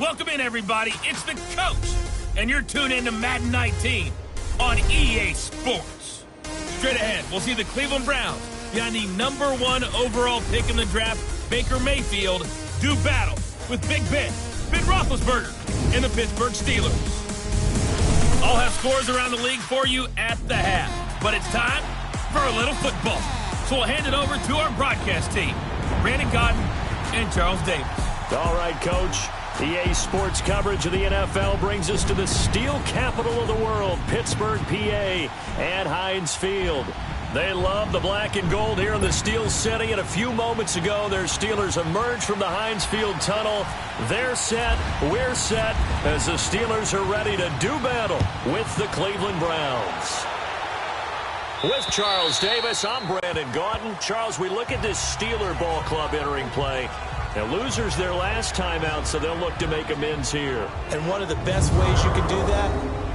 Welcome in, everybody. It's the coach, and you're tuned in to Madden 19 on EA Sports. Straight ahead, we'll see the Cleveland Browns behind the #1 overall pick in the draft, Baker Mayfield, do battle with Big Ben Roethlisberger, and the Pittsburgh Steelers. I'll have scores around the league for you at the half, but it's time for a little football. So we'll hand it over to our broadcast team, Brandon Cotton and Charles Davis. All right, Coach. EA Sports coverage of the NFL brings us to the steel capital of the world, Pittsburgh, PA, at Heinz Field. They love the black and gold here in the Steel City, and a few moments ago, their Steelers emerged from the Heinz Field tunnel. They're set, we're set, as the Steelers are ready to do battle with the Cleveland Browns. With Charles Davis, I'm Brandon Gaudin. Charles, we look at this Steeler ball club entering play. Now, losers their last time out, so they'll look to make amends here. And one of the best ways you can do that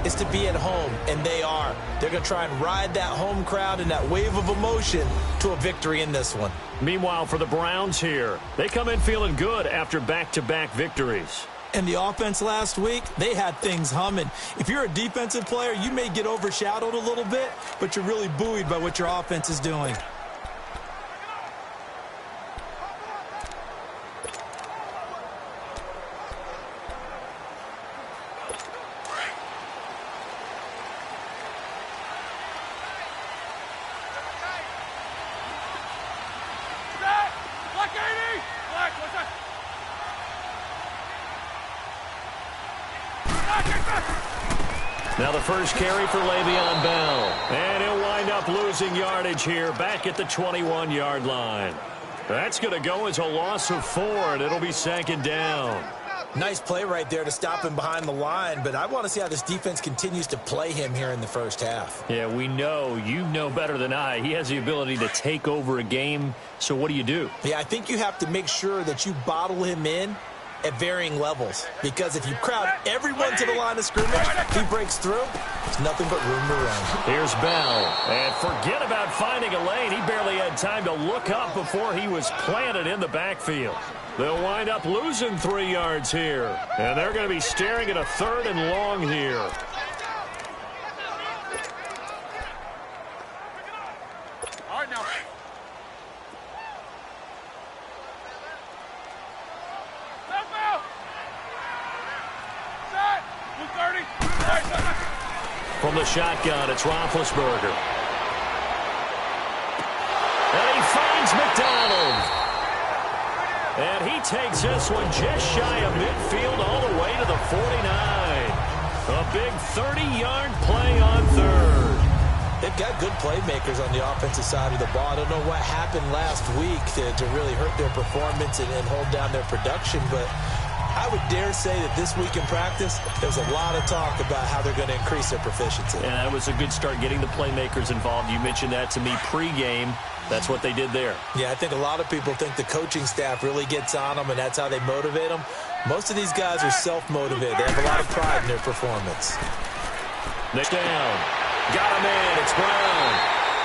is to be at home, and they are. They're going to try and ride that home crowd and that wave of emotion to a victory in this one. Meanwhile, for the Browns here, they come in feeling good after back-to-back victories. And the offense last week, they had things humming. If you're a defensive player, you may get overshadowed a little bit, but you're really buoyed by what your offense is doing. Now the first carry for Le'Veon Bell. And he'll wind up losing yardage here back at the 21-yard line. That's going to go as a loss of 4, and it'll be second down. Nice play right there to stop him behind the line, but I want to see how this defense continues to play him here in the first half. Yeah, we know. You know better than I. He has the ability to take over a game, so what do? Yeah, I think you have to make sure that you bottle him in at varying levels, because if you crowd everyone to the line of scrimmage, he breaks through, there's nothing but room to run. Here's Bell, and forget about finding a lane. He barely had time to look up before he was planted in the backfield. They'll wind up losing 3 yards here, and they're going to be staring at a 3rd and long here. All right, now. From the shotgun, it's Roethlisberger. And he finds McDonald. And he takes this one just shy of midfield all the way to the 49. A big 30-yard play on 3rd. They've got good playmakers on the offensive side of the ball. I don't know what happened last week to really hurt their performance and hold down their production, but I would dare say that this week in practice, there's a lot of talk about how they're going to increase their proficiency. Yeah, that was a good start getting the playmakers involved. You mentioned that to me pregame. That's what they did there. Yeah, I think a lot of people think the coaching staff really gets on them, and that's how they motivate them. Most of these guys are self-motivated. They have a lot of pride in their performance. Next down. Got him in. It's Brown.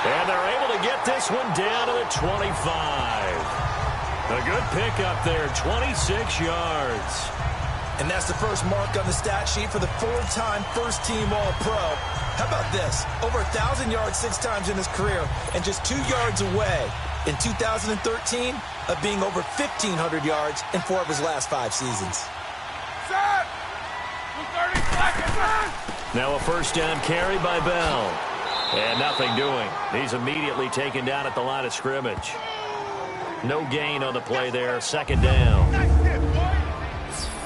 And they're able to get this one down to the 25. A good pickup there, 26 yards. And that's the first mark on the stat sheet for the 4-time first-team All-Pro. How about this? Over 1,000 yards 6 times in his career, and just 2 yards away in 2013 of being over 1,500 yards in 4 of his last 5 seasons. Now a first down carry by Bell. And nothing doing. He's immediately taken down at the line of scrimmage. No gain on the play there. Second down.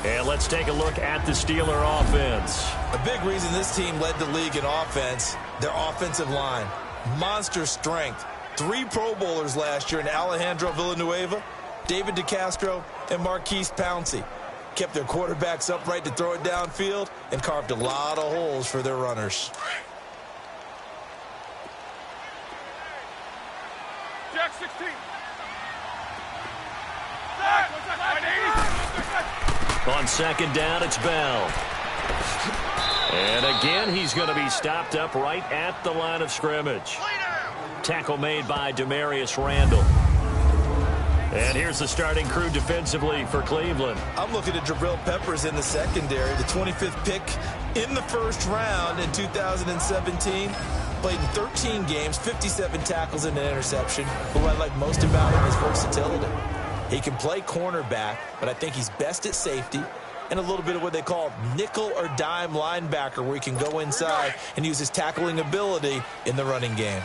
And let's take a look at the Steeler offense. A big reason this team led the league in offense, their offensive line. Monster strength. 3 Pro Bowlers last year in Alejandro Villanueva, David DeCastro, and Marquise Pouncey. Kept their quarterbacks upright to throw it downfield and carved a lot of holes for their runners. Jack 16. On second down, it's Bell. And again, he's going to be stopped up right at the line of scrimmage. Tackle made by Demarius Randall. And here's the starting crew defensively for Cleveland. I'm looking at Jabril Peppers in the secondary, the 25th pick in the first round in 2017. Played in 13 games, 57 tackles and an interception. But what I like most about him is versatility. He can play cornerback, but I think he's best at safety and a little bit of what they call nickel or dime linebacker, where he can go inside and use his tackling ability in the running game.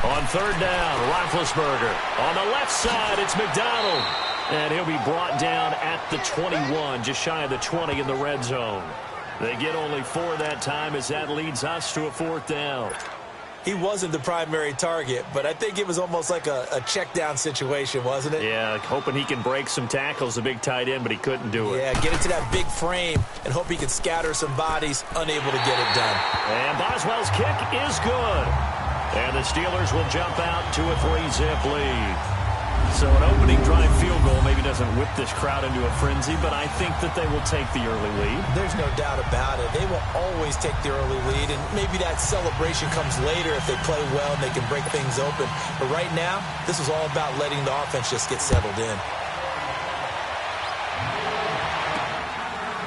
On third down, Roethlisberger. On the left side, it's McDonald. And he'll be brought down at the 21, just shy of the 20 in the red zone. They get only 4 that time as that leads us to a 4th down. He wasn't the primary target, but I think it was almost like a check down situation, wasn't it? Yeah, hoping he can break some tackles, a big tight end, but he couldn't do it. Yeah, get into that big frame and hope he can scatter some bodies, unable to get it done. And Boswell's kick is good. And the Steelers will jump out to a 3-zip lead. So an opening drive field goal maybe doesn't whip this crowd into a frenzy, but I think that they will take the early lead. There's no doubt about it. They will always take the early lead, and maybe that celebration comes later if they play well and they can break things open. But right now, this is all about letting the offense just get settled in.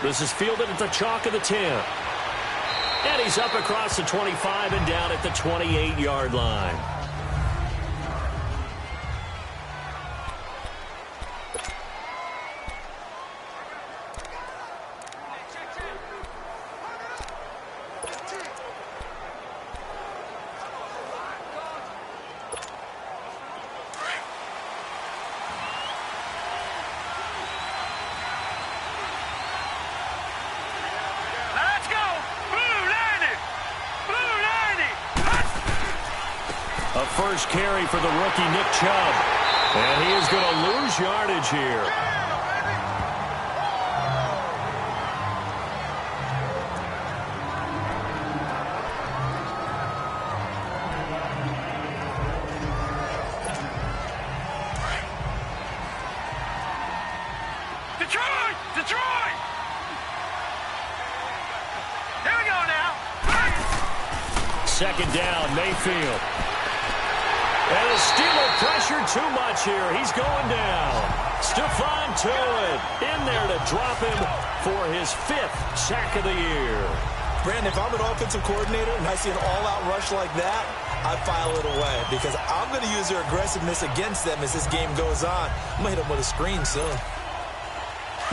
This is fielded at the chalk of the 10. And he's up across the 25 and down at the 28-yard line. First carry for the rookie Nick Chubb. And he is going to lose yardage here. Detroit! Detroit! Here we go now. Second down, Mayfield. And the Steeler pressured too much here. He's going down. Stephon Tuitt in there to drop him for his 5th sack of the year. Brandon, if I'm an offensive coordinator and I see an all-out rush like that, I file it away because I'm going to use their aggressiveness against them as this game goes on. I'm going to hit them with a screen soon.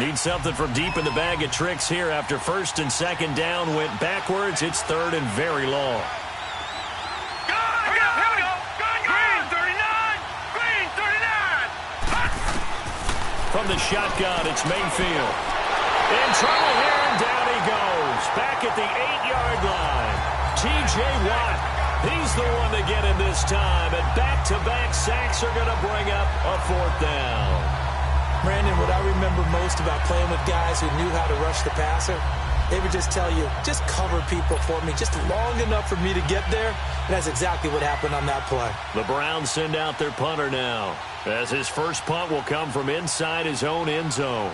Need something from deep in the bag of tricks here after first and second down went backwards. It's third and very long. From the shotgun, it's Mayfield. In trouble here, and down he goes. Back at the 8-yard line. T.J. Watt, he's the one to get him this time. And back-to-back sacks are going to bring up a 4th down. Brandon, what I remember most about playing with guys who knew how to rush the passer, they would just tell you, just cover people for me, just long enough for me to get there. And that's exactly what happened on that play. The Browns send out their punter now, as his first punt will come from inside his own end zone.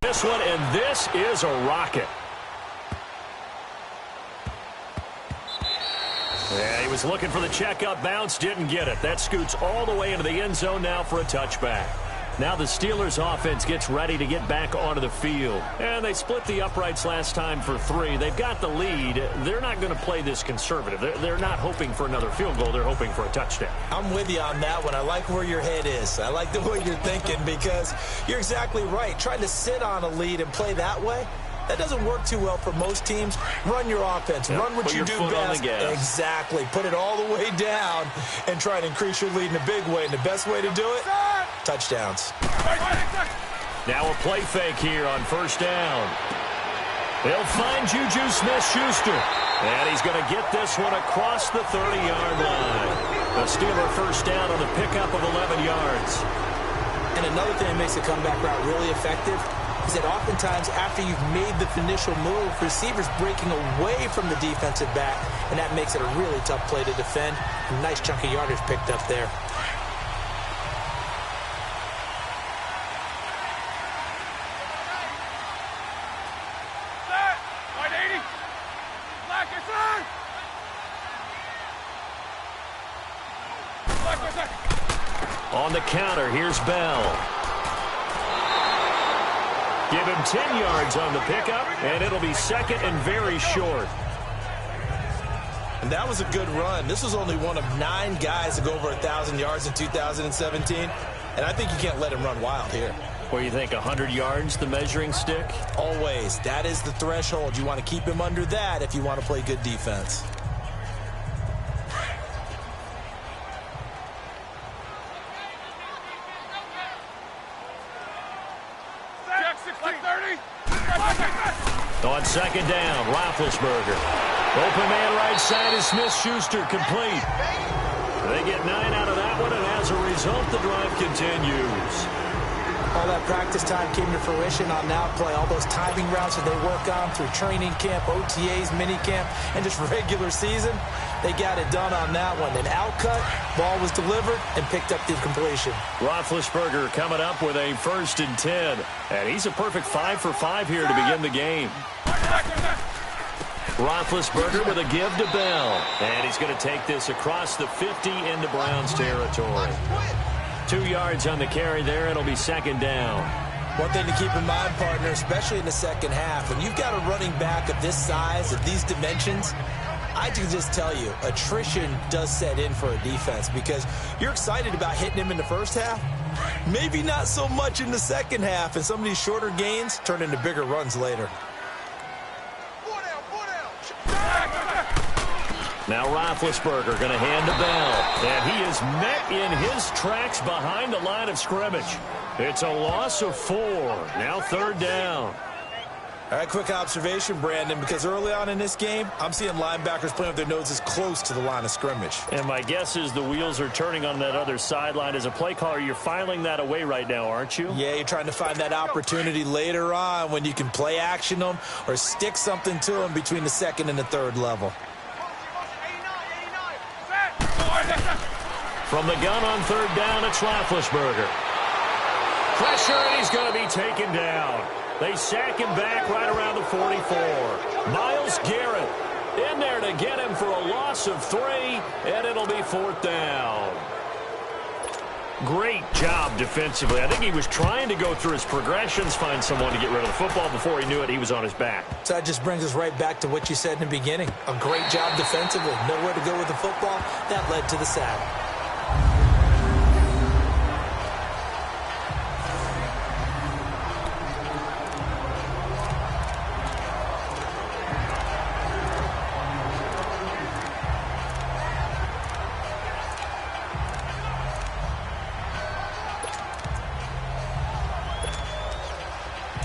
This one, and this is a rocket. Yeah, he was looking for the checkup bounce, didn't get it. That scoots all the way into the end zone now for a touchback. Now the Steelers offense gets ready to get back onto the field. And they split the uprights last time for 3. They've got the lead. They're not going to play this conservative. They're not hoping for another field goal. They're hoping for a touchdown. I'm with you on that one. I like where your head is. I like the way you're thinking because you're exactly right. Trying to sit on a lead and play that way, that doesn't work too well for most teams. Run your offense. Run what you do best. Exactly. Put it all the way down and try to increase your lead in a big way. And the best way to do it, touchdowns. Now a play fake here on first down. They'll find Juju Smith-Schuster. And he's going to get this one across the 30-yard line. A Steeler first down on the pickup of 11 yards. And another thing that makes the comeback route really effective, is that oftentimes after you've made the initial move, receivers breaking away from the defensive back, and that makes it a really tough play to defend. A nice chunk of yardage picked up there. On the counter, here's Bell. Give him 10 yards on the pickup, and it'll be second and very short. And that was a good run. This was only one of 9 guys to go over 1,000 yards in 2017, and I think you can't let him run wild here. Or you think 100 yards, the measuring stick? Always. That is the threshold. You want to keep him under that if you want to play good defense. On second down, Roethlisberger. Open man right side is Smith-Schuster, complete. They get 9 out of that one, and as a result, the drive continues. All that practice time came to fruition on that play. All those timing routes that they work on through training camp, OTAs, minicamp, and just regular season, they got it done on that one. An outcut, ball was delivered, and picked up the completion. Roethlisberger coming up with a 1st and 10. And he's a perfect 5 for 5 here to begin the game. Roethlisberger with a give to Bell. And he's going to take this across the 50 into Browns territory. 2 yards on the carry there. It'll be second down. One thing to keep in mind, partner, especially in the second half, when you've got a running back of this size, of these dimensions, I can just tell you, attrition does set in for a defense because you're excited about hitting him in the first half. Maybe not so much in the second half, and some of these shorter gains turn into bigger runs later. Now Roethlisberger going to hand to Bell. And he is met in his tracks behind the line of scrimmage. It's a loss of 4. Now third down. All right, quick observation, Brandon, because early on in this game, I'm seeing linebackers playing with their noses close to the line of scrimmage. And my guess is the wheels are turning on that other sideline. As a play caller, you're filing that away right now, aren't you? Yeah, you're trying to find that opportunity later on when you can play action them or stick something to them between the second and the third level. From the gun on third down, it's Roethlisberger. Pressure, and he's going to be taken down. They sack him back right around the 44. Myles Garrett in there to get him for a loss of 3, and it'll be fourth down. Great job defensively. I think he was trying to go through his progressions, find someone to get rid of the football. Before he knew it, he was on his back. So that just brings us right back to what you said in the beginning. A great job defensively. Nowhere to go with the football. That led to the sack.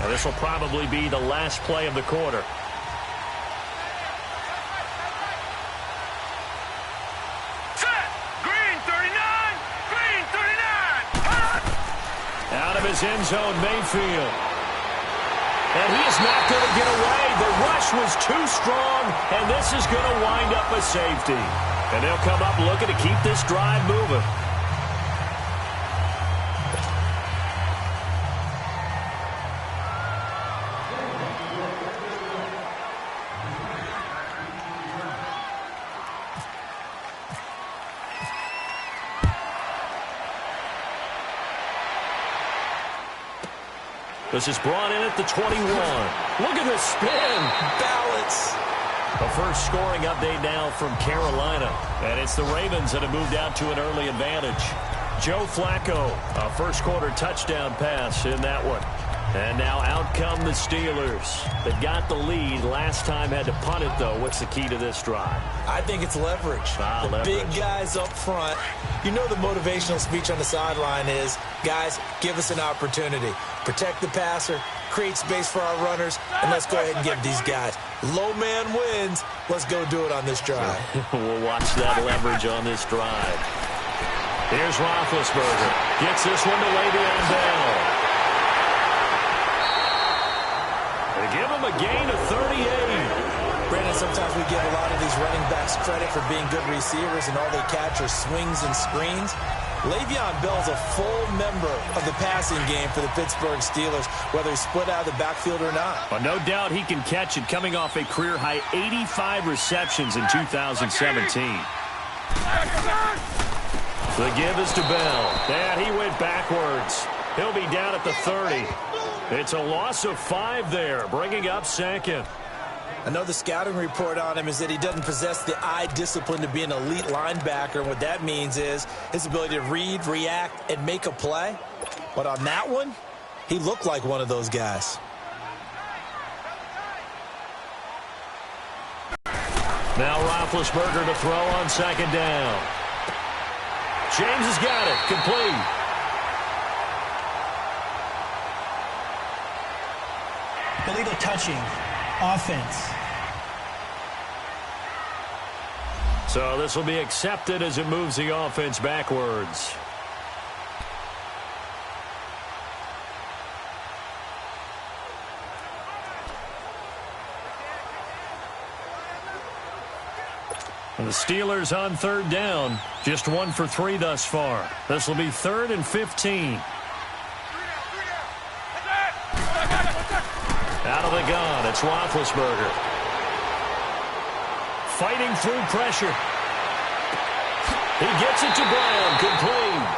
And this will probably be the last play of the quarter. Set! Green 39! Green 39! Out of his end zone, Mayfield. And he is not going to get away. The rush was too strong, and this is going to wind up a safety. And they'll come up looking to keep this drive moving. This is brought in at the 21. Look at the spin. Balance. A first scoring update now from Carolina. And it's the Ravens that have moved out to an early advantage. Joe Flacco, a first quarter touchdown pass in that one. And now out come the Steelers. They got the lead. Last time had to punt it, though. What's the key to this drive? I think it's leverage. Big guys up front. You know the motivational speech on the sideline is, guys, give us an opportunity. Protect the passer, create space for our runners, and let's go ahead and give these guys. Low man wins. Let's go do it on this drive. We'll watch that leverage on this drive. Here's Roethlisberger. Gets this one to Le'Veon Bell. give him a gain of 38. Brandon, sometimes we give a lot of these running backs credit for being good receivers and all they catch are swings and screens. Le'Veon Bell's a full member of the passing game for the Pittsburgh Steelers, whether he's split out of the backfield or not. Well, no doubt he can catch it, coming off a career-high 85 receptions in 2017. The give is to Bell. And he went backwards. He'll be down at the 30. It's a loss of 5 there, bringing up second. I know the scouting report on him is that he doesn't possess the eye discipline to be an elite linebacker. And what that means is his ability to read, react, and make a play. But on that one, he looked like one of those guys. Now Roethlisberger to throw on second down. James has got it. Complete. Illegal touching. Offense. So this will be accepted as it moves the offense backwards. And the Steelers on third down. Just 1 for 3 thus far. This will be 3rd and 15. Out of the gun, it's Roethlisberger. Fighting through pressure. He gets it to Brown, complete.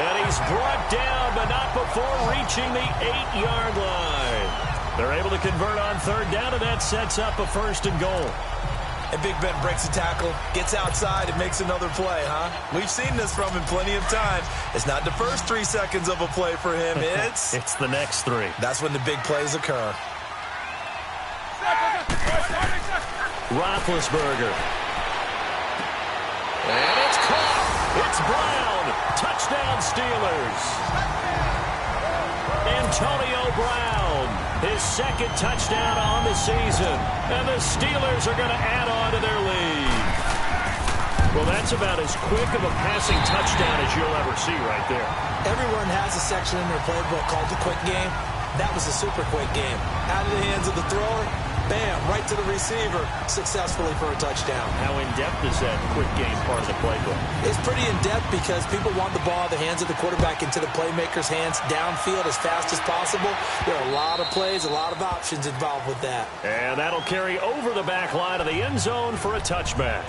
And he's brought down, but not before reaching the 8-yard line. They're able to convert on third down, and that sets up a 1st and goal. And Big Ben breaks a tackle, gets outside, and makes another play, huh? We've seen this from him plenty of times. It's not the first 3 seconds of a play for him. It's the next 3. That's when the big plays occur. Roethlisberger. And it's caught. It's Brown. Touchdown Steelers. Antonio Brown. His 2nd touchdown on the season. And the Steelers are going to add on to their lead. Well, that's about as quick of a passing touchdown as you'll ever see right there. Everyone has a section in their playbook called the quick game. That was a super quick game. Out of the hands of the thrower, bam, right to the receiver, successfully for a touchdown. How in-depth is that quick game part of the playbook? It's pretty in-depth because people want the ball out of the hands of the quarterback into the playmaker's hands downfield as fast as possible. There are a lot of plays, a lot of options involved with that. And that'll carry over the back line of the end zone for a touchback.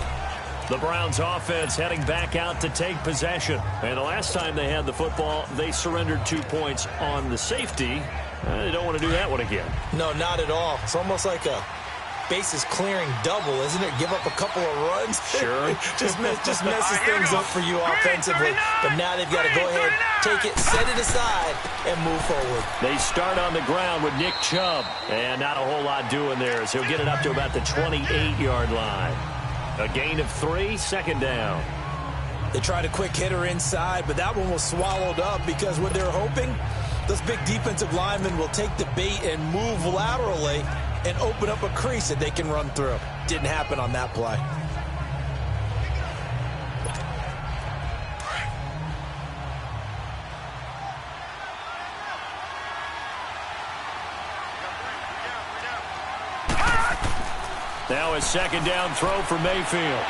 The Browns offense heading back out to take possession. And the last time they had the football, they surrendered 2 points on the safety. They don't want to do that one again. No, not at all. It's almost like a bases clearing double, isn't it? Give up a couple of runs. Sure. just messes things up for you offensively. But now they've got to go ahead, take it, set it aside, and move forward. They start on the ground with Nick Chubb. And not a whole lot doing there as he'll get it up to about the 28-yard line. A gain of 3, 2nd down. They tried a quick hitter inside, but that one was swallowed up because what they're hoping, those big defensive linemen will take the bait and move laterally and open up a crease that they can run through. Didn't happen on that play. Now a 2nd down throw for Mayfield.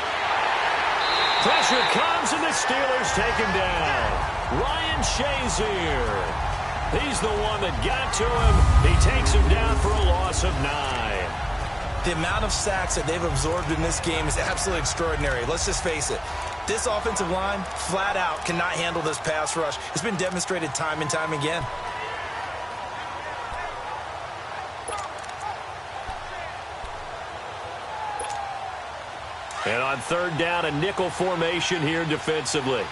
Pressure comes and the Steelers take him down. Ryan Shazier. He's the one that got to him. He takes him down for a loss of 9. The amount of sacks that they've absorbed in this game is absolutely extraordinary. Let's just face it. This offensive line, flat out, cannot handle this pass rush. It's been demonstrated time and time again. And on third down, a nickel formation here defensively.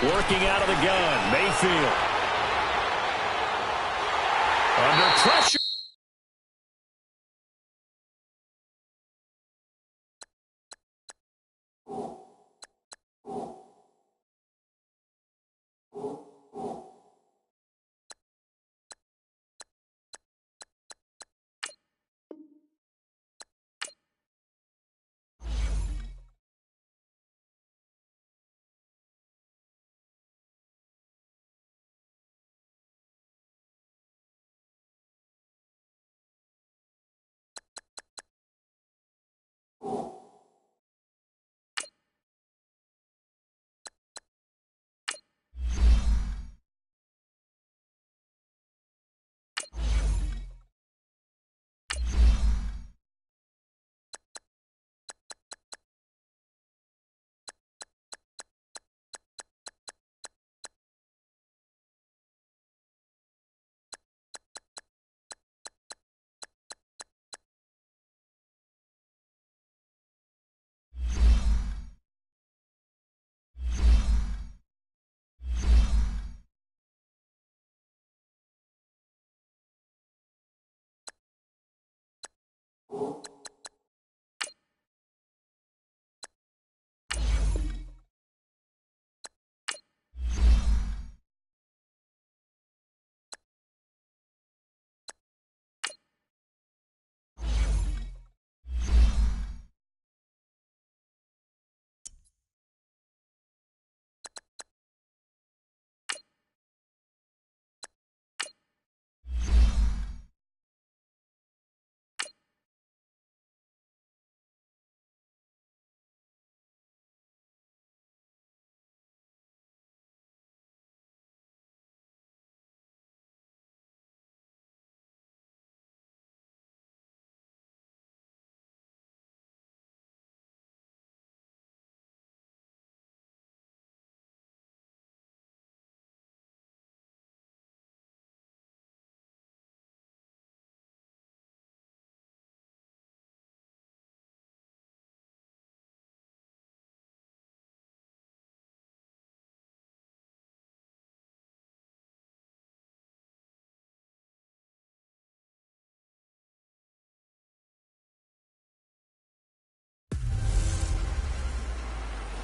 Working out of the gun, Mayfield. Under pressure.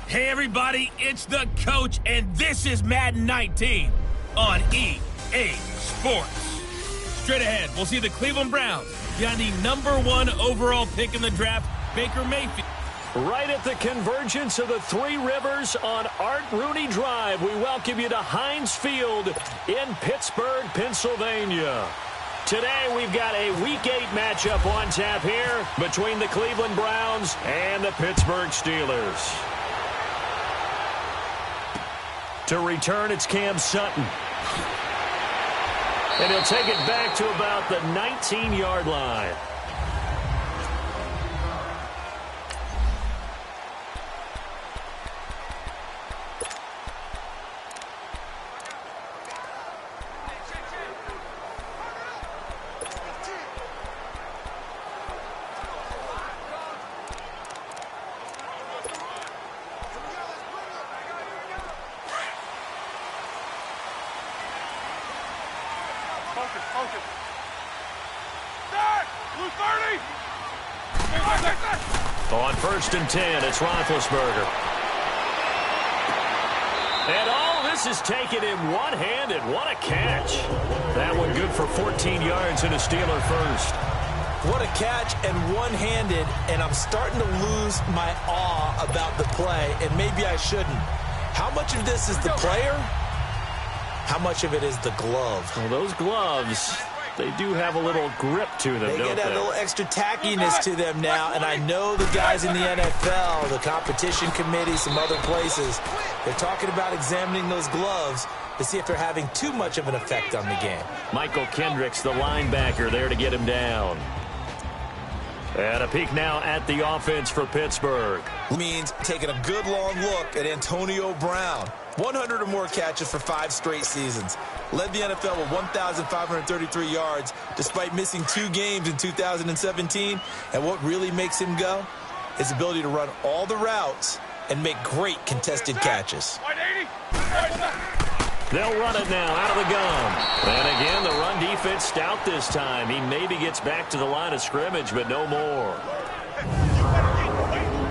Hey everybody, it's the coach, and this is Madden 19 on EA Sports. Straight ahead, we'll see the Cleveland Browns behind the #1 overall pick in the draft, Baker Mayfield. Right at the convergence of the Three Rivers on Art Rooney Drive, we welcome you to Heinz Field in Pittsburgh, Pennsylvania. Today, we've got a Week 8 matchup on tap here between the Cleveland Browns and the Pittsburgh Steelers. To return, it's Cam Sutton. And he'll take it back to about the 19-yard line. On 1st and 10, it's Roethlisberger. And all this is taken in one-handed. What a catch. That one good for 14 yards and a Steeler first. What a catch and one-handed, and I'm starting to lose my awe about the play, and maybe I shouldn't. How much of this is the player? How much of it is the glove? Well, those gloves, they do have a little grip to them, They don't get a little extra tackiness to them now, and I know the guys in the NFL, the competition committee, some other places, they're talking about examining those gloves to see if they're having too much of an effect on the game. Michael Kendricks, the linebacker, there to get him down. And a peek now at the offense for Pittsburgh. Means taking a good long look at Antonio Brown. 100 or more catches for 5 straight seasons. Led the NFL with 1,533 yards despite missing 2 games in 2017. And what really makes him go? His ability to run all the routes and make great contested catches. They'll run it now out of the gun. And again, the run defense stout this time. He maybe gets back to the line of scrimmage, but no more.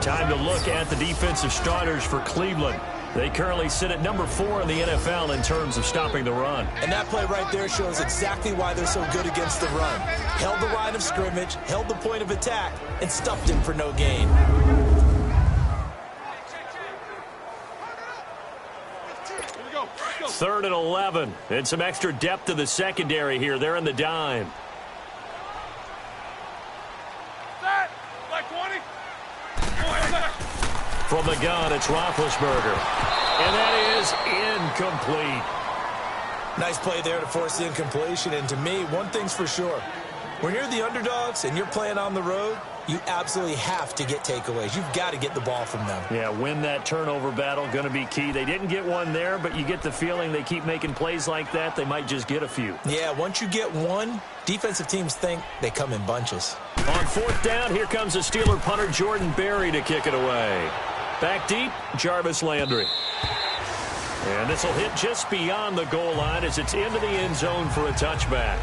Time to look at the defensive starters for Cleveland. They currently sit at #4 in the NFL in terms of stopping the run. And that play right there shows exactly why they're so good against the run. Held the line of scrimmage, held the point of attack, and stuffed him for no gain. 3rd and 11. And some extra depth to the secondary here. They're in the dime. From the gun, it's Roethlisberger. And that is incomplete. Nice play there to force the incompletion. And to me, one thing's for sure. When you're the underdogs and you're playing on the road, you absolutely have to get takeaways. You've got to get the ball from them. Yeah, win that turnover battle, going to be key. They didn't get one there, but you get the feeling they keep making plays like that, they might just get a few. Yeah, once you get one, defensive teams think they come in bunches. On 4th down, here comes the Steeler punter Jordan Berry to kick it away. Back deep, Jarvis Landry. And this will hit just beyond the goal line as it's into the end zone for a touchback.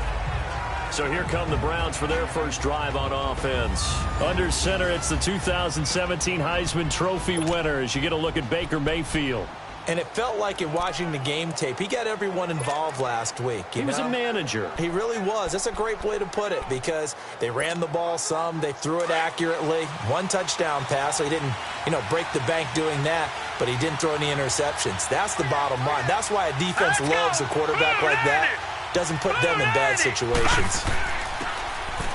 So here come the Browns for their first drive on offense. Under center, it's the 2017 Heisman Trophy winner as you get a look at Baker Mayfield. And it felt like in watching the game tape, he got everyone involved last week. He was a manager. He really was. That's a great way to put it because they ran the ball some. They threw it accurately. 1 touchdown pass, so he didn't, break the bank doing that, but he didn't throw any interceptions. That's the bottom line. That's why a defense loves a quarterback like that. Doesn't put them in bad situations.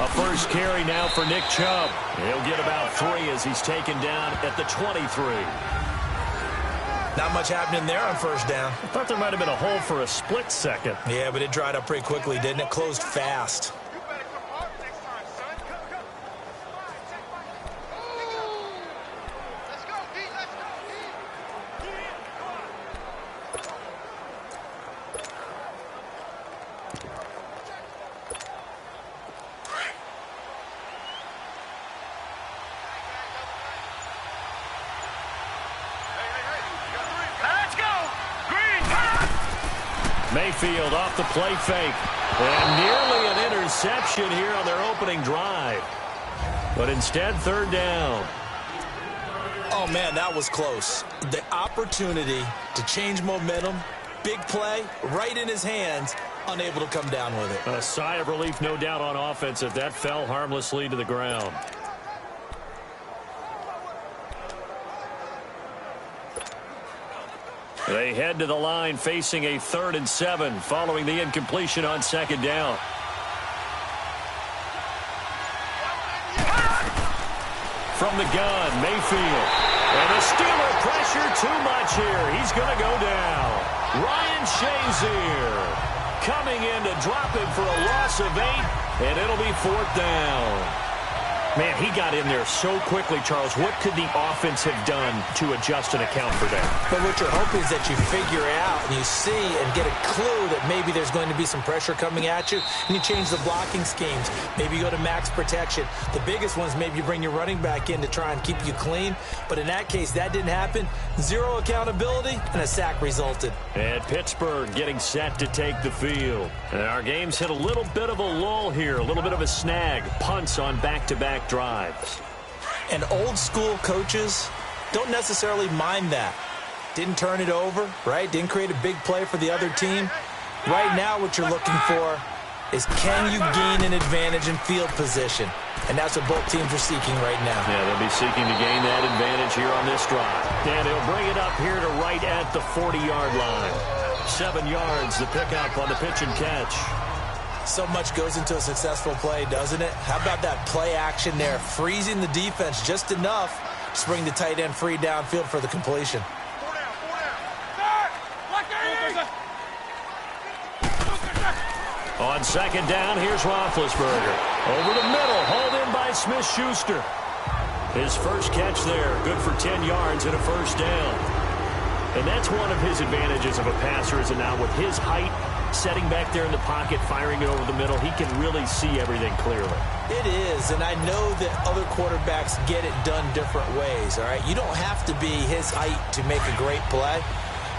A first carry now for Nick Chubb. He'll get about 3 as he's taken down at the 23. Not much happening there on 1st down. I thought there might have been a hole for a split second. Yeah, but it dried up pretty quickly, didn't it? Closed fast. Mayfield off the play fake. And nearly an interception here on their opening drive. But instead, 3rd down. Oh, man, that was close. The opportunity to change momentum, big play, right in his hands, unable to come down with it. A sigh of relief, no doubt, on offense if that fell harmlessly to the ground. They head to the line facing a 3rd and 7 following the incompletion on 2nd down. From the gun, Mayfield. And the Steeler pressure too much here. He's going to go down. Ryan Shazier coming in to drop him for a loss of 8, and it'll be 4th down. Man, he got in there so quickly, Charles. What could the offense have done to adjust and account for that? But what you're hoping is that you figure out and you see and get a clue that maybe there's going to be some pressure coming at you, and you change the blocking schemes. Maybe you go to max protection. The biggest ones, maybe you bring your running back in to try and keep you clean. But in that case, that didn't happen. 0 accountability, and a sack resulted. And Pittsburgh getting set to take the field. And our game's hit a little bit of a lull here, a little bit of a snag. Punts on back-to-back drives. And old school coaches don't necessarily mind that. Didn't turn it over, right? Didn't create a big play for the other team. Right now what you're looking for is, can you gain an advantage in field position? And that's what both teams are seeking right now. Yeah, they'll be seeking to gain that advantage here on this drive. And he'll bring it up here to right at the 40-yard line. 7 yards, the pickup on the pitch and catch. So much goes into a successful play, doesn't it? How about that play action there? Freezing the defense just enough to bring the tight end free downfield for the completion. On 2nd down, here's Roethlisberger. Over the middle, hauled in by Smith-Schuster. His first catch there, good for 10 yards and a 1st down. And that's one of his advantages of a passer, is now with his height, setting back there in the pocket, firing it over the middle, he can really see everything clearly. It is, and I know that other quarterbacks get it done different ways, all right? You don't have to be his height to make a great play,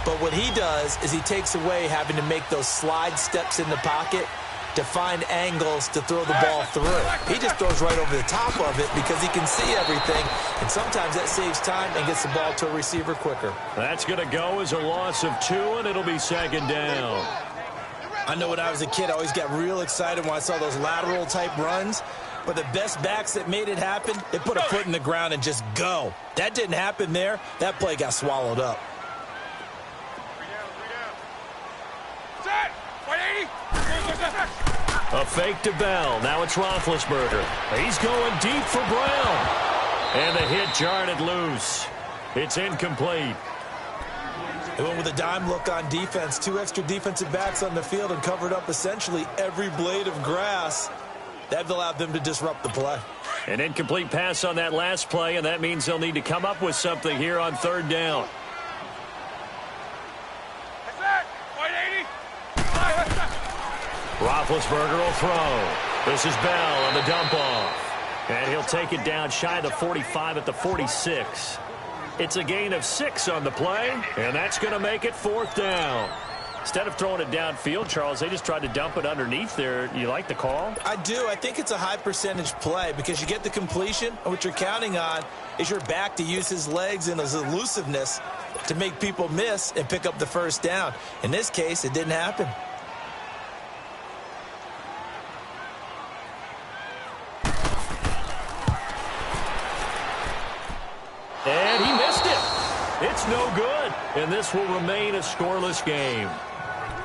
but what he does is he takes away having to make those slide steps in the pocket to find angles to throw the ball through. He just throws right over the top of it because he can see everything, and sometimes that saves time and gets the ball to a receiver quicker. That's going to go as a loss of 2, and it'll be 2nd down. I know when I was a kid, I always got real excited when I saw those lateral-type runs. But the best backs that made it happen, they put a foot in the ground and just go. That didn't happen there. That play got swallowed up. A fake to Bell. Now it's Roethlisberger. He's going deep for Brown. And the hit jarred it loose. It's incomplete. They went with a dime look on defense. 2 extra defensive backs on the field and covered up essentially every blade of grass. That allowed them to disrupt the play. An incomplete pass on that last play, and that means they'll need to come up with something here on 3rd down. Roethlisberger will throw. This is Bell on the dump off. And he'll take it down shy of the 45 at the 46. It's a gain of 6 on the play, and that's going to make it 4th down. Instead of throwing it downfield, Charles, they just tried to dump it underneath there. You like the call? I do. I think it's a high percentage play because you get the completion, and what you're counting on is your back to use his legs and his elusiveness to make people miss and pick up the 1st down. In this case, it didn't happen. And he missed it. It's no good. And this will remain a scoreless game.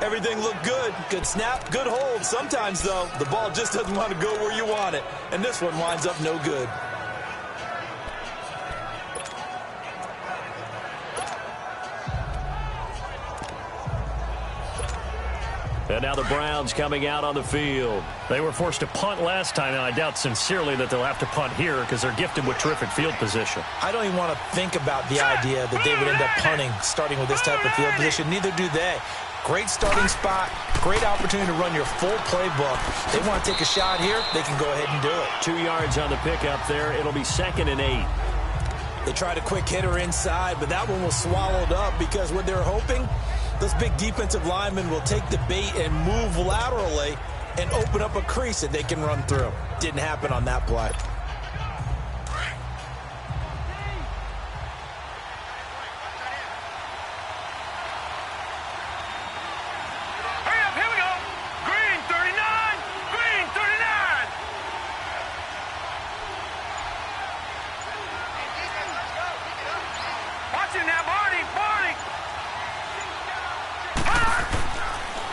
Everything looked good. Good snap, good hold. Sometimes, though, the ball just doesn't want to go where you want it. And this one winds up no good. And now the Browns coming out on the field. They were forced to punt last time, and I doubt sincerely that they'll have to punt here because they're gifted with terrific field position. I don't even want to think about the idea that they would end up punting starting with this type of field position. Neither do they. Great starting spot, great opportunity to run your full playbook. They want to take a shot here, they can go ahead and do it. 2 yards on the pickup there. It'll be 2nd and 8. They tried a quick hitter inside, but that one was swallowed up because what they're hoping, those big defensive linemen will take the bait and move laterally and open up a crease that they can run through. Didn't happen on that play.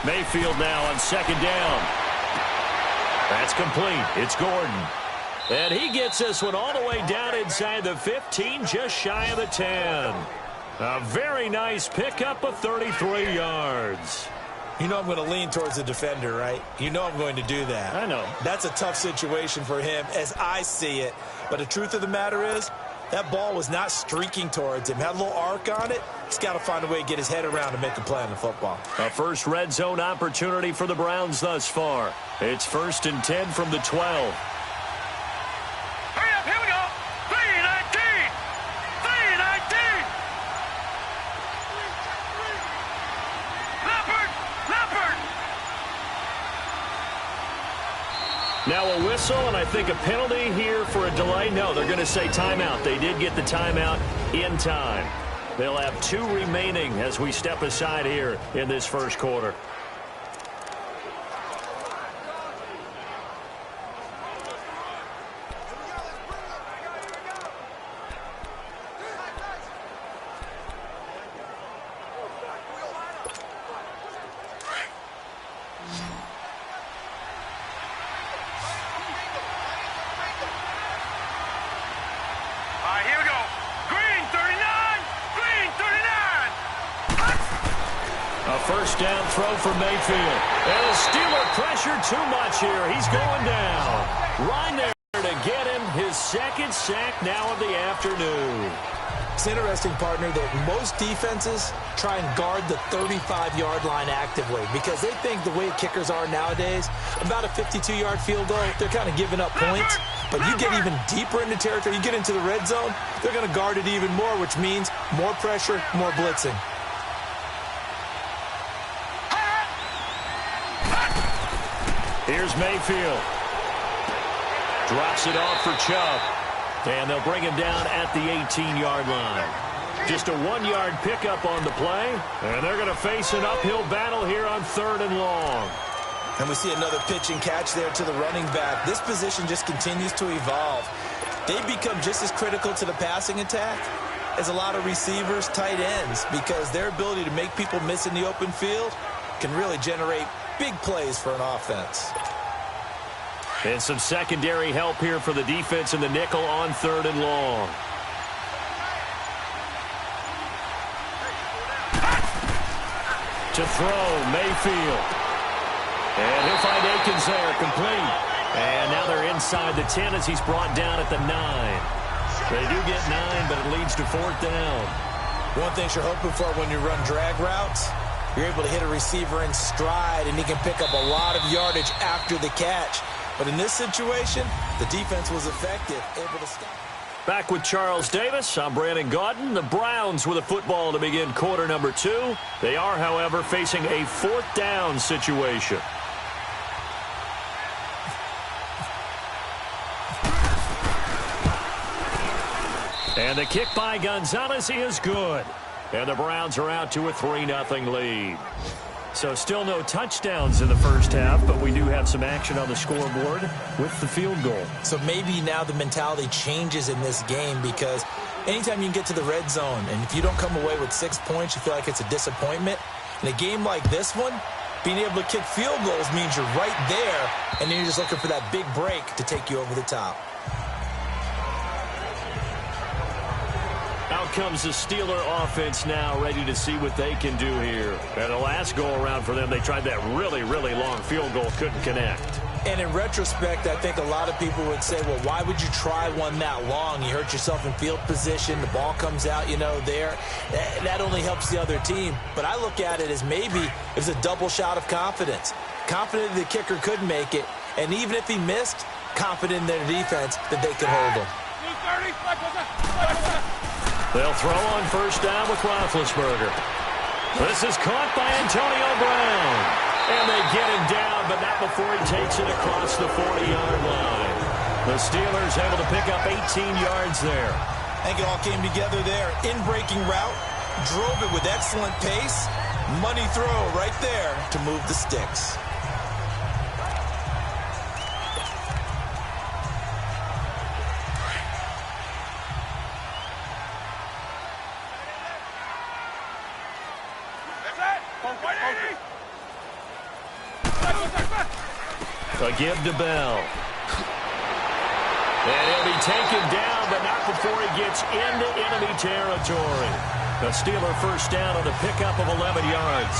Mayfield now on second down. That's complete. It's Gordon. And he gets this one all the way down inside the 15, just shy of the 10. A very nice pickup of 33 yards. You know I'm going to lean towards the defender, right? You know I'm going to do that. I know. That's a tough situation for him as I see it. But the truth of the matter is, that ball was not streaking towards him. Had a little arc on it. He's got to find a way to get his head around and make a play on the football. A first red zone opportunity for the Browns thus far. It's 1st and 10 from the 12. Hurry up, here we go. 3-19. 3-19. Leopard. Now a whistle, and I think a penalty here for a delay. No, they're going to say timeout. They did get the timeout in time. They'll have 2 remaining as we step aside here in this first quarter. First down throw for Mayfield. And the Steeler pressure too much here. He's going down. Right there to get him his second sack now of the afternoon. It's interesting, partner, that most defenses try and guard the 35-yard line actively because they think the way kickers are nowadays, about a 52-yard field goal, they're kind of giving up points. But you get even deeper into territory, you get into the red zone, they're going to guard it even more, which means more pressure, more blitzing. Here's Mayfield. Drops it off for Chubb. And they'll bring him down at the 18-yard line. Just a 1-yard pickup on the play. And they're going to face an uphill battle here on 3rd and long. And we see another pitch and catch there to the running back. This position just continues to evolve. They become just as critical to the passing attack as a lot of receivers, tight ends, because their ability to make people miss in the open field can really generate big plays for an offense. And some secondary help here for the defense in the nickel on 3rd and long. To throw, Mayfield. And he'll find Akins there, complete. And now they're inside the 10 as he's brought down at the 9. They do get 9, but it leads to 4th down. One thing you're hoping for when you run drag routes, you're able to hit a receiver in stride, and he can pick up a lot of yardage after the catch. But in this situation, the defense was effective, able to stop. Back with Charles Davis, I'm Brandon Gaudin. The Browns with a football to begin quarter number 2. They are, however, facing a 4th down situation. And the kick by Gonzalez is good. And the Browns are out to a 3-0 lead. So still no touchdowns in the first half, but we do have some action on the scoreboard with the field goal. So maybe now the mentality changes in this game because anytime you can get to the red zone, and if you don't come away with 6 points, you feel like it's a disappointment. In a game like this one, being able to kick field goals means you're right there, and then you're just looking for that big break to take you over the top. Out comes the Steeler offense now, ready to see what they can do here. At the last go-around for them, they tried that really, really long field goal, couldn't connect. And in retrospect, I think a lot of people would say, well, why would you try one that long? You hurt yourself in field position. The ball comes out, there. That only helps the other team. But I look at it as maybe it was a double shot of confidence. Confident the kicker could make it. And even if he missed, confident in their defense that they could hold him. They'll throw on first down with Roethlisberger. This is caught by Antonio Brown. And they get him down, but not before he takes it across the 40-yard line. The Steelers able to pick up 18 yards there. I think it all came together there. In-breaking route, drove it with excellent pace. Money throw right there to move the sticks. A give to Bell. And he'll be taken down, but not before he gets into enemy territory. A Steeler first down on the pickup of 11 yards.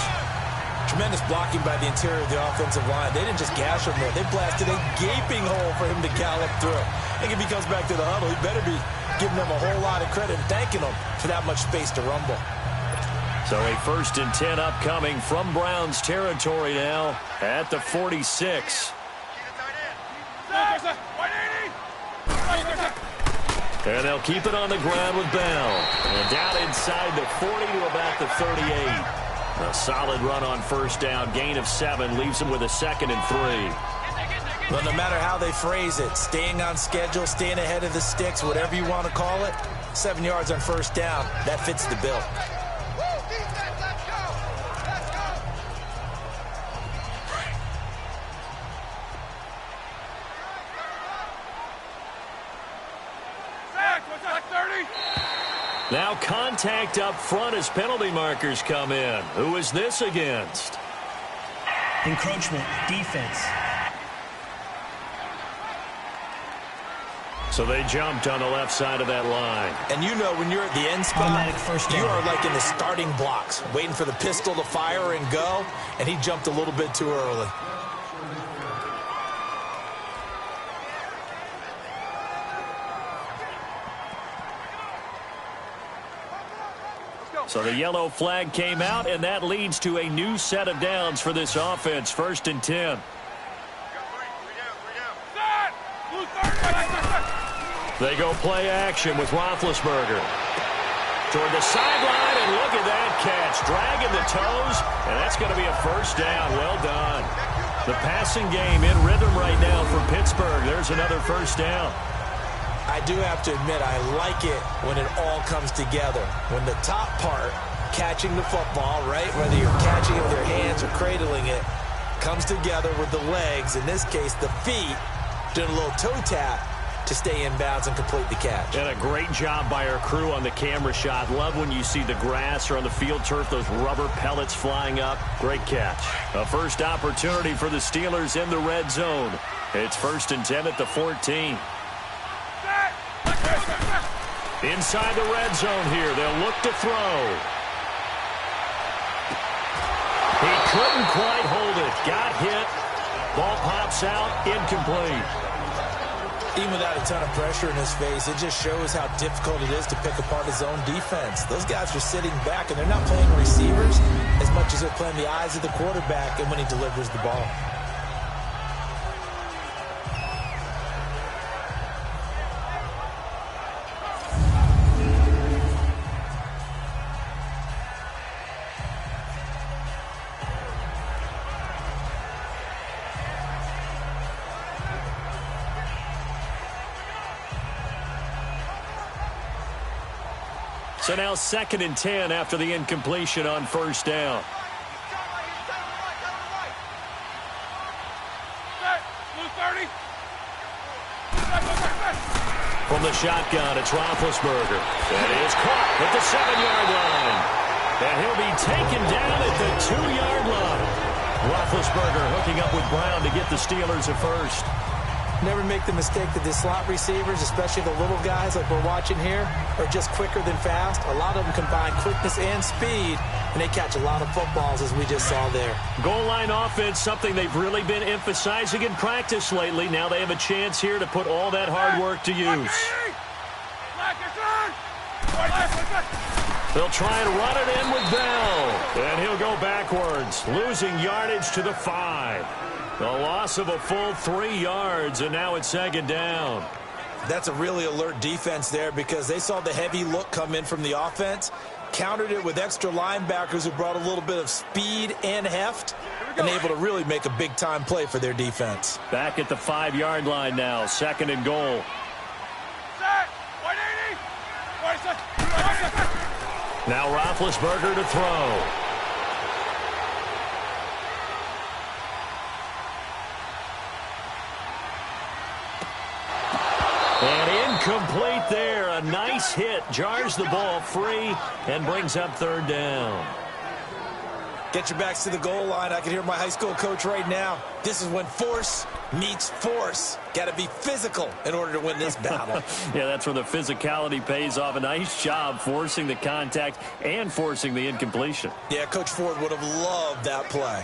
Tremendous blocking by the interior of the offensive line. They didn't just gash him there. They blasted a gaping hole for him to gallop through. I think if he comes back to the huddle, he better be giving them a whole lot of credit and thanking them for that much space to rumble. So a 1st and 10 upcoming from Browns territory now at the 46. And they'll keep it on the ground with Bell. And down inside the 40 to about the 38. A solid run on first down. Gain of 7 leaves them with a 2nd and 3. Well, no matter how they phrase it, staying on schedule, staying ahead of the sticks, whatever you want to call it, 7 yards on first down, that fits the bill. Now contact up front as penalty markers come in. Who is this against? Encroachment, defense. So they jumped on the left side of that line. And you know when you're at the end spot, you are like in the starting blocks, waiting for the pistol to fire and go, and he jumped a little bit too early. So the yellow flag came out, and that leads to a new set of downs for this offense. 1st and 10. They go play action with Roethlisberger. Toward the sideline, and look at that catch. Dragging the toes, and that's going to be a first down. Well done. The passing game in rhythm right now for Pittsburgh. There's another first down. I do have to admit, I like it when it all comes together. When the top part, catching the football, right, whether you're catching it with your hands or cradling it, comes together with the legs, in this case the feet, doing a little toe tap to stay in bounds and complete the catch. And a great job by our crew on the camera shot. Love when you see the grass or on the field turf, those rubber pellets flying up. Great catch. A first opportunity for the Steelers in the red zone. It's 1st and 10 at the 14. Inside the red zone here, they'll look to throw. He couldn't quite hold it. Got hit. Ball pops out, incomplete. Even without a ton of pressure in his face, it just shows how difficult it is to pick apart his own defense. Those guys are sitting back, and they're not playing receivers as much as they're playing the eyes of the quarterback and when he delivers the ball. So now 2nd and 10 after the incompletion on first down. From the shotgun, it's Roethlisberger. That is caught at the 7-yard line. And he'll be taken down at the 2-yard line. Roethlisberger hooking up with Brown to get the Steelers a first. Never make the mistake that the slot receivers, especially the little guys like we're watching here, are just quicker than fast. A lot of them combine quickness and speed, and they catch a lot of footballs, as we just saw there. Goal line offense, something they've really been emphasizing in practice lately. Now they have a chance here to put all that hard work to use. They'll try and run it in with Bell, and he'll go backwards, losing yardage to the 5. A loss of a full 3 yards, and now it's 2nd down. That's a really alert defense there because they saw the heavy look come in from the offense, countered it with extra linebackers who brought a little bit of speed and heft, and able to really make a big-time play for their defense. Back at the 5-yard line now, 2nd and goal. Now Roethlisberger to throw. And incomplete there. A nice hit. Jars the ball free and brings up 3rd down. Get your backs to the goal line. I can hear my high school coach right now. This is when force meets force. Got to be physical in order to win this battle. Yeah, that's where the physicality pays off. A nice job forcing the contact and forcing the incompletion. Yeah, Coach Ford would have loved that play.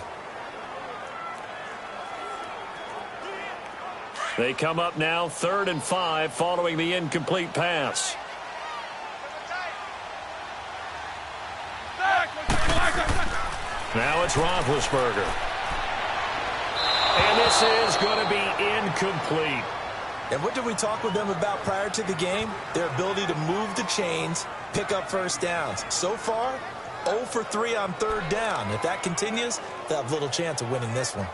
They come up now 3rd and 5 following the incomplete pass. Now it's Roethlisberger. And this is going to be incomplete. And what did we talk with them about prior to the game? Their ability to move the chains, pick up first downs. So far, 0 for 3 on 3rd down. If that continues, they'll have little chance of winning this one.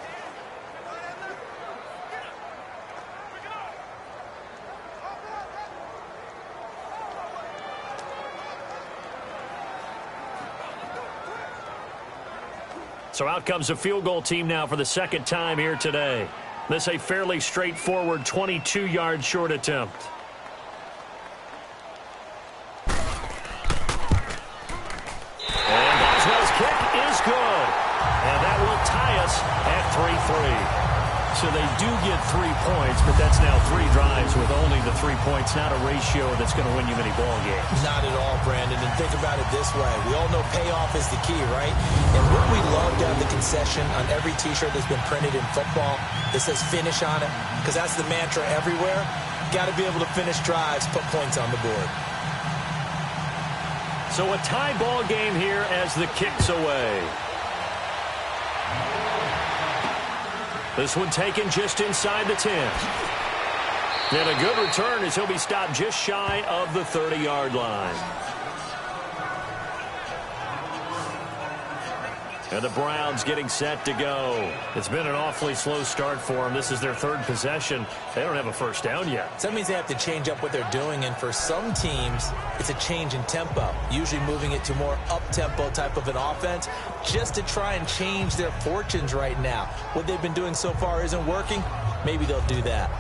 So out comes a field goal team now for the 2nd time here today. This a fairly straightforward 22-yard short attempt. And Boswell's kick is good. And that will tie us at 3-3. So they do get 3 points, but that's now 3 drives with only the 3 points, not a ratio that's going to win you many ball games. Not at all, Brandon. And think about it this way. We all know payoff is the key, right? And wouldn't we love to have the concession on every T-shirt that's been printed in football that says finish on it? Because that's the mantra everywhere. Got to be able to finish drives, put points on the board. So a tie ball game here as the kick's away. This one taken just inside the 10. And a good return as he'll be stopped just shy of the 30-yard line. And the Browns getting set to go. It's been an awfully slow start for them. This is their 3rd possession. They don't have a first down yet. So that means they have to change up what they're doing, and for some teams, it's a change in tempo, usually moving it to more up-tempo type of an offense just to try and change their fortunes right now. What they've been doing so far isn't working. Maybe they'll do that.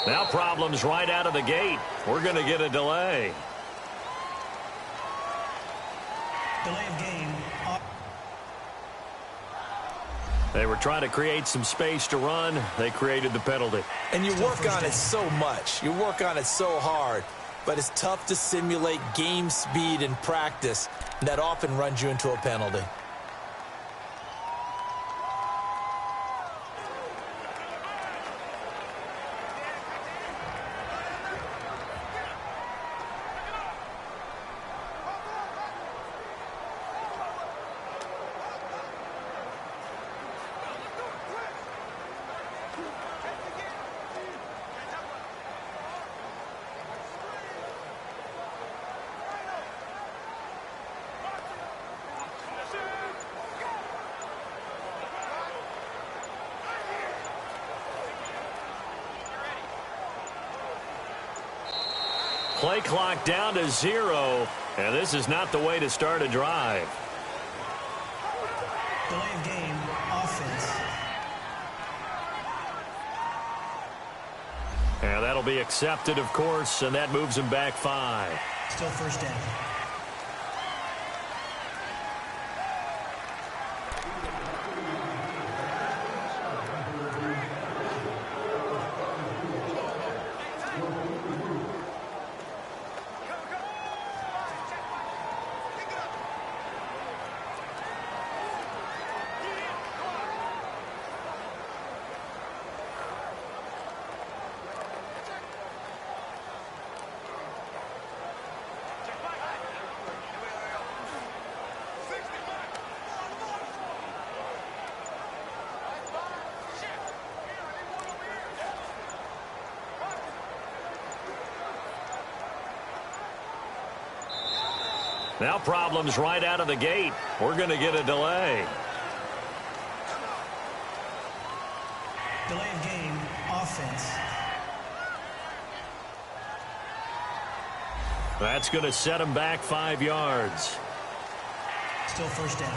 Now problems right out of the gate. We're going to get a delay. Delay of game. They were trying to create some space to run. They created the penalty. And you work on it so much. You work on it so hard. But it's tough to simulate game speed in practice. That often runs you into a penalty. Play clock down to 0, and this is not the way to start a drive. Delay of game. Offense. And that'll be accepted, of course, and that moves him back 5. Still first down. Now problems right out of the gate. We're going to get a delay. Delay of game, offense. That's going to set him back 5 yards. Still first down.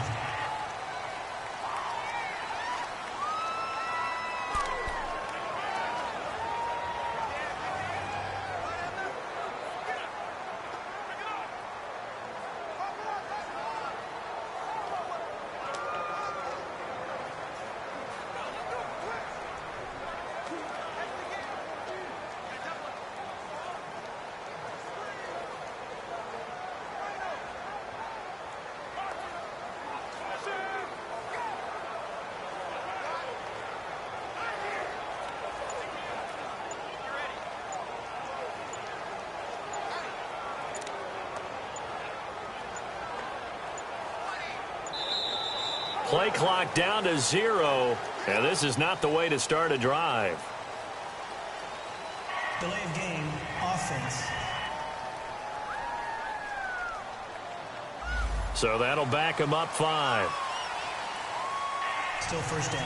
Play clock down to 0, and this is not the way to start a drive. Delay of game, offense. So that'll back him up 5. Still first down.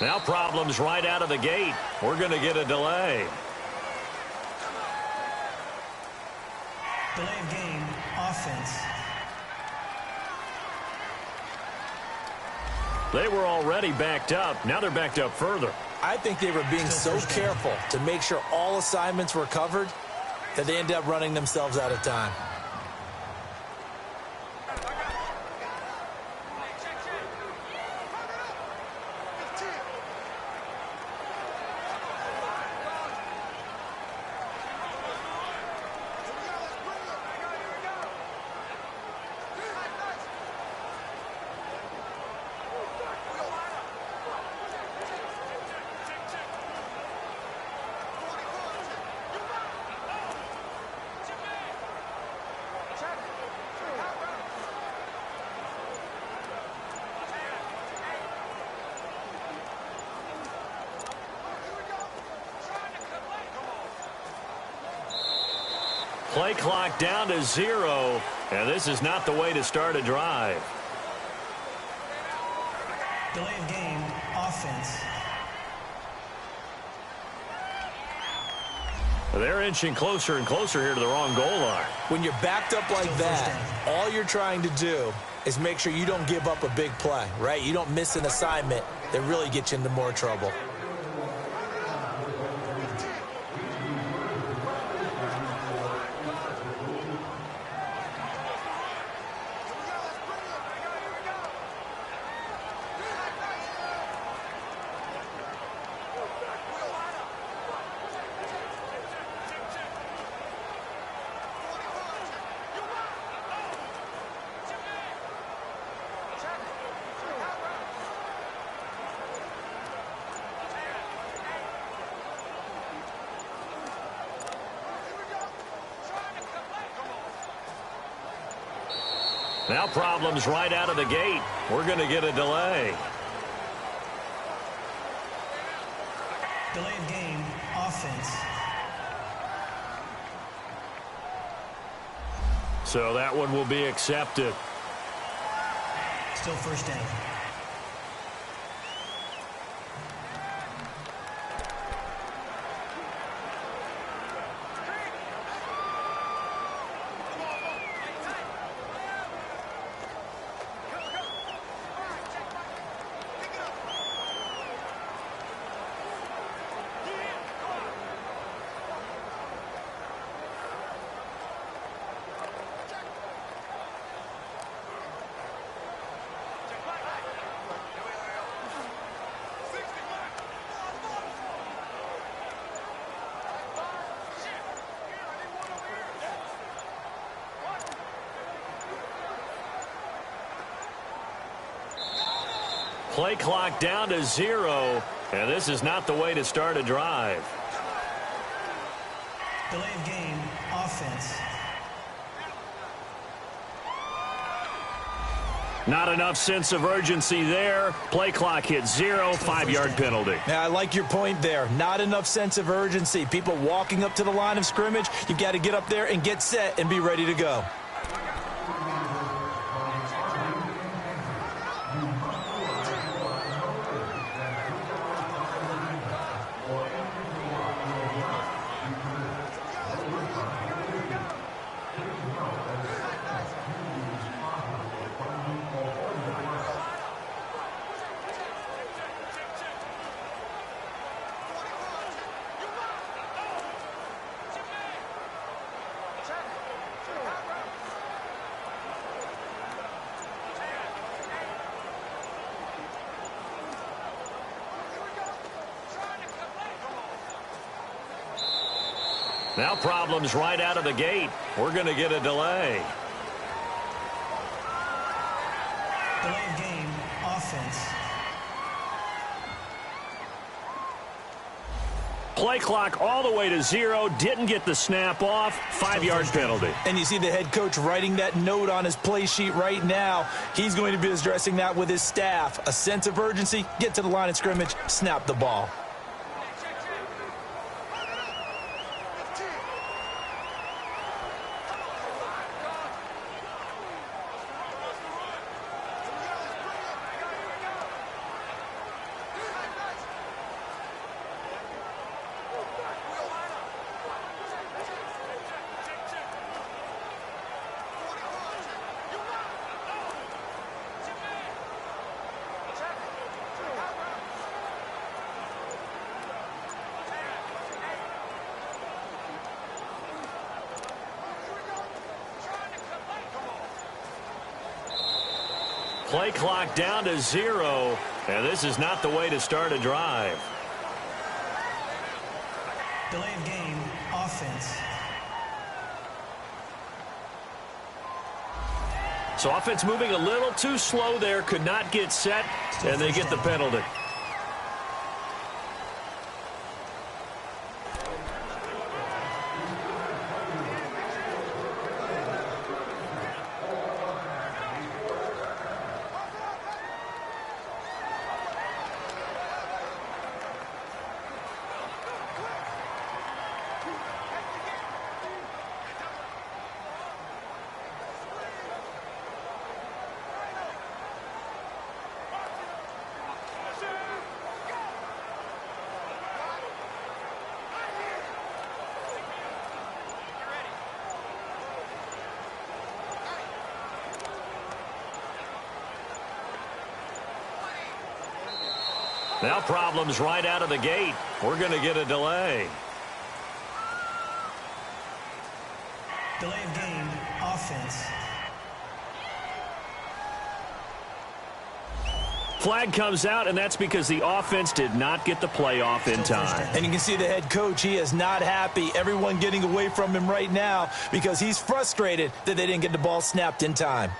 Now problems right out of the gate. We're going to get a delay. Delay of game, offense. They were already backed up. Now they're backed up further. I think they were being so careful to make sure all assignments were covered that they ended up running themselves out of time. Play clock down to 0, and this is not the way to start a drive. Delay of game, offense. They're inching closer and closer here to the wrong goal line. When you're backed up like that, all you're trying to do is make sure you don't give up a big play, right? You don't miss an assignment that really gets you into more trouble. Now problems right out of the gate. We're going to get a delay. Delay of game, offense. So that one will be accepted. Still first down. Play clock down to 0, and this is not the way to start a drive. Delay of game, offense. Not enough sense of urgency there. Play clock hit 0, 5-yard penalty. Yeah, I like your point there. Not enough sense of urgency. People walking up to the line of scrimmage, you've got to get up there and get set and be ready to go. Now problems right out of the gate. We're going to get a delay. Delay of game, offense. Play clock all the way to 0. Didn't get the snap off. 5-yard penalty. And you see the head coach writing that note on his play sheet right now. He's going to be addressing that with his staff. A sense of urgency, get to the line of scrimmage, snap the ball. Play clock down to 0, and this is not the way to start a drive. Delay of game, offense. So offense moving a little too slow there, could not get set, and they get the penalty. Now problems right out of the gate. We're going to get a delay. Delay of game, offense. Flag comes out, and that's because the offense did not get the play off in time. And you can see the head coach, he is not happy. Everyone getting away from him right now because he's frustrated that they didn't get the ball snapped in time.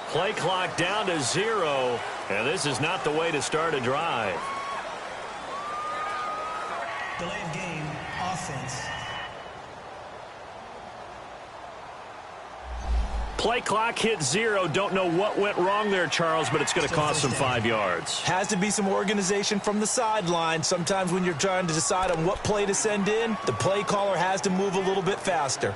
Play clock down to 0, and this is not the way to start a drive. Delay of game, offense. Play clock hit 0. Don't know what went wrong there, Charles, but it's going to cost them 5 yards. Has to be some organization from the sideline. Sometimes when you're trying to decide on what play to send in, the play caller has to move a little bit faster.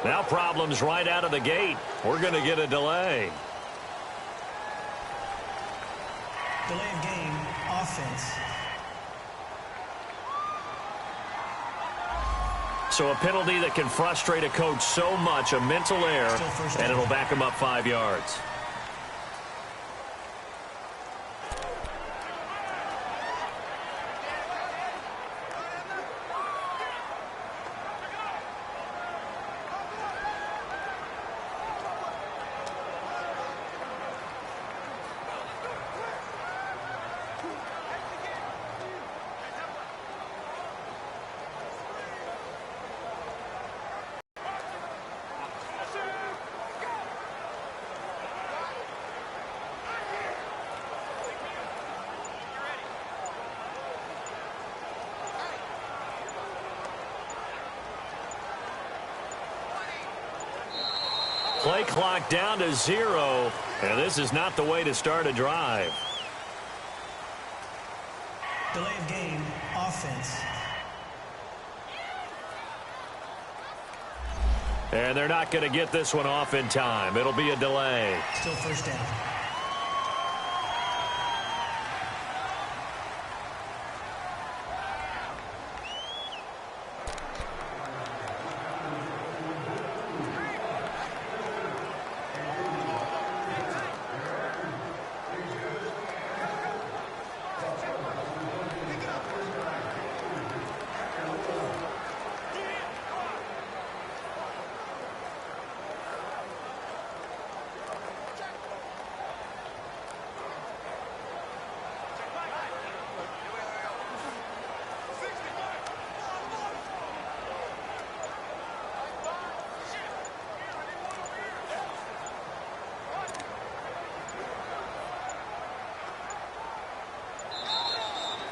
Now problems right out of the gate. We're going to get a delay. Delay of game, offense. So a penalty that can frustrate a coach so much, a mental error, and it'll back him up 5 yards. Play clock down to 0, and this is not the way to start a drive. Delay of game, offense. And they're not going to get this one off in time. It'll be a delay. Still first down.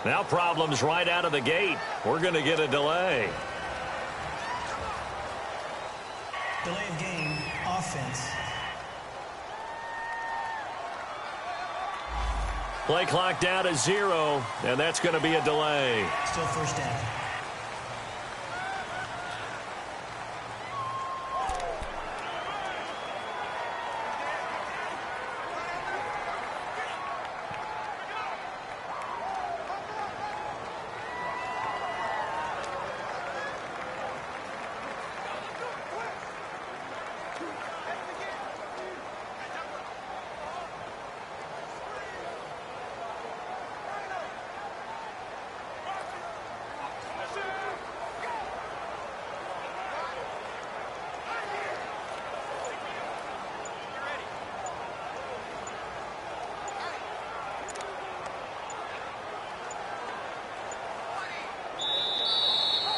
Now problems right out of the gate. We're going to get a delay. Delay of game, offense. Play clock down to 0, and that's going to be a delay. Still first down.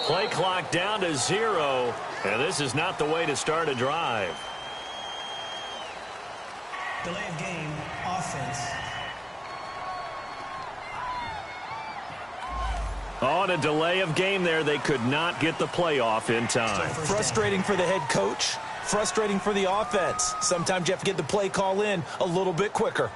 Play clock down to 0, and this is not the way to start a drive. Delay of game, offense. On a delay of game there, they could not get the playoff in time. Frustrating for the head coach, frustrating for the offense. Sometimes you have to get the play call in a little bit quicker.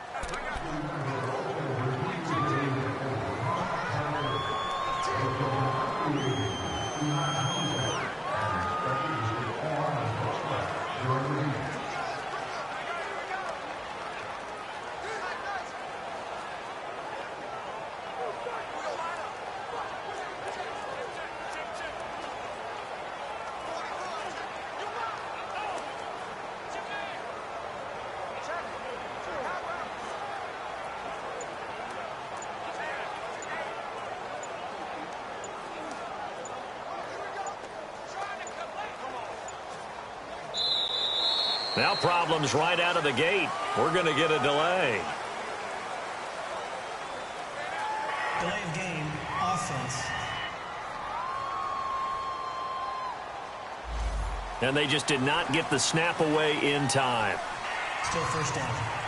Now problems right out of the gate. We're going to get a delay. Delay of game, offense. And they just did not get the snap away in time. Still first down.